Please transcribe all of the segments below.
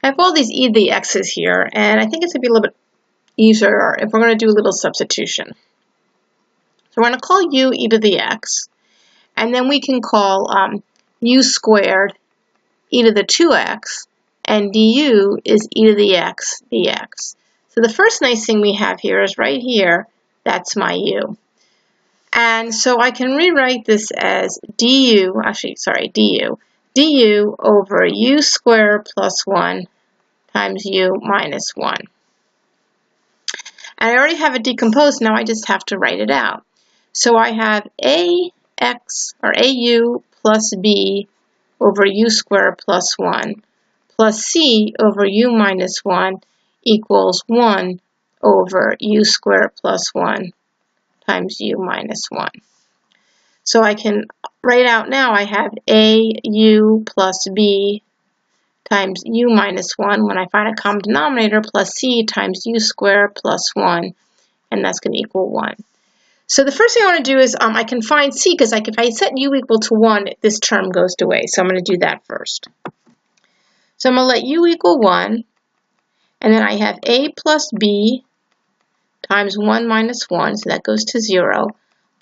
I have all these e to the x's here, and I think it's going to be a little bit easier if we're going to do a little substitution. So we're going to call u e to the x, and then we can call u squared e to the 2x, and du is e to the x dx. So the first nice thing we have here is right here, that's my u. And so I can rewrite this as du over u squared plus 1 times u minus 1. And I already have it decomposed, now I just have to write it out. So I have ax, or au plus b over u squared plus 1 plus c over u minus 1 equals 1 over u squared plus 1 times u minus 1. So I can write out now I have au plus b times u minus 1 when I find a common denominator plus c times u squared plus 1, and that's going to equal 1. So the first thing I want to do is I can find c, because if I set u equal to 1, this term goes away. So I'm going to do that first. So I'm going to let u equal 1, and then I have a plus b times 1 minus 1, so that goes to 0,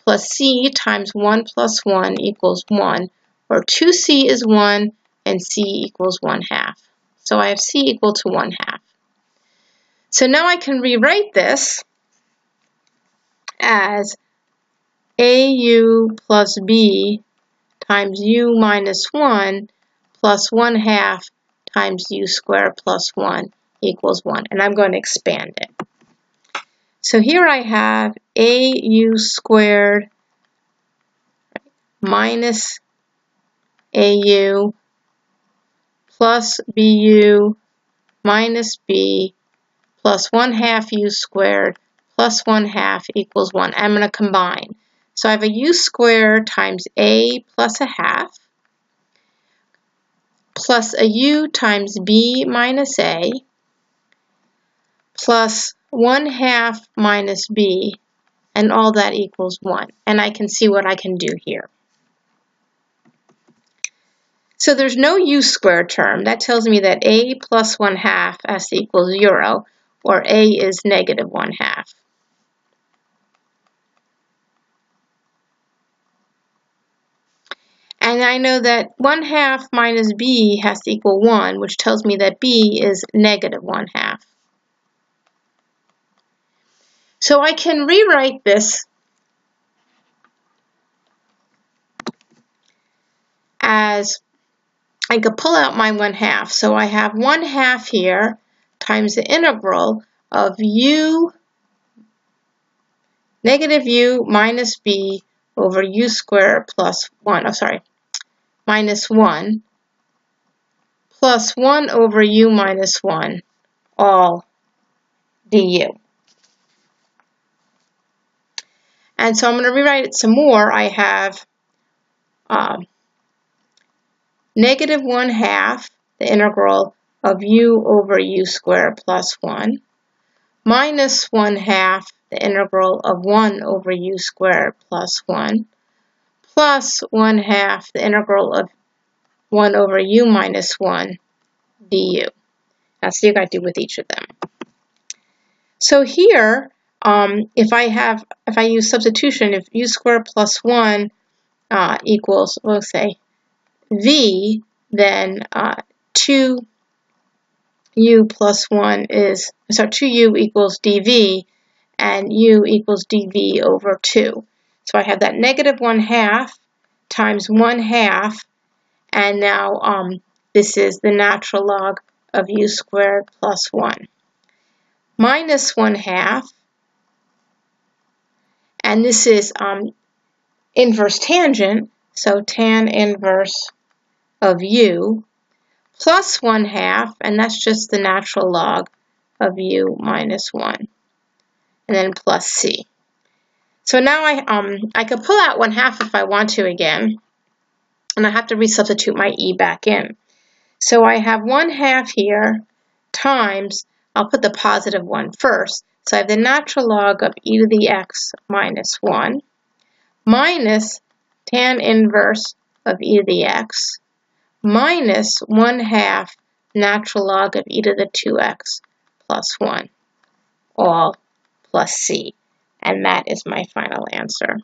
plus c times 1 plus 1 equals 1, or 2c is 1, and c equals 1/2. So I have c equal to 1/2. So now I can rewrite this as au plus b times u minus 1 plus 1/2 times u squared plus 1 equals 1. And I'm going to expand it. So here I have au squared minus au plus bu minus b plus 1/2 u squared plus 1/2 equals 1. I'm going to combine. So I have a u squared times a plus 1/2 plus a u times b minus a plus 1/2 minus b, and all that equals 1. And I can see what I can do here. So there's no u squared term. That tells me that a plus 1/2 has to equal 0, or a is negative 1/2. And I know that 1/2 minus b has to equal 1, which tells me that b is negative 1/2. So I can rewrite this as, I could pull out my 1/2. So I have 1/2 here times the integral of u, negative u minus b over u squared plus 1, minus 1, plus 1 over u minus 1, all du. And so I'm going to rewrite it some more. I have negative 1/2, the integral of u over u squared plus 1, minus 1/2, the integral of 1 over u squared plus 1, plus 1/2, the integral of 1 over u minus 1 du. Now see what I do with each of them. So here, if I use substitution, if u squared plus 1 equals, we'll say, v, then 2u plus 1 is, 2u equals dv, and u equals dv over 2. So I have that negative 1/2 times 1/2, and now this is the natural log of u squared plus 1. Minus 1/2, and this is inverse tangent, so tan inverse of u, plus 1/2, and that's just the natural log of u minus 1, and then plus c. So now I could pull out 1/2 if I want to again, and I have to resubstitute my e back in. So I have 1/2 here times, I'll put the positive 1 first, so I have the natural log of e to the x minus 1 minus tan inverse of e to the x minus 1/2 natural log of e to the 2x plus 1, all plus c. And that is my final answer.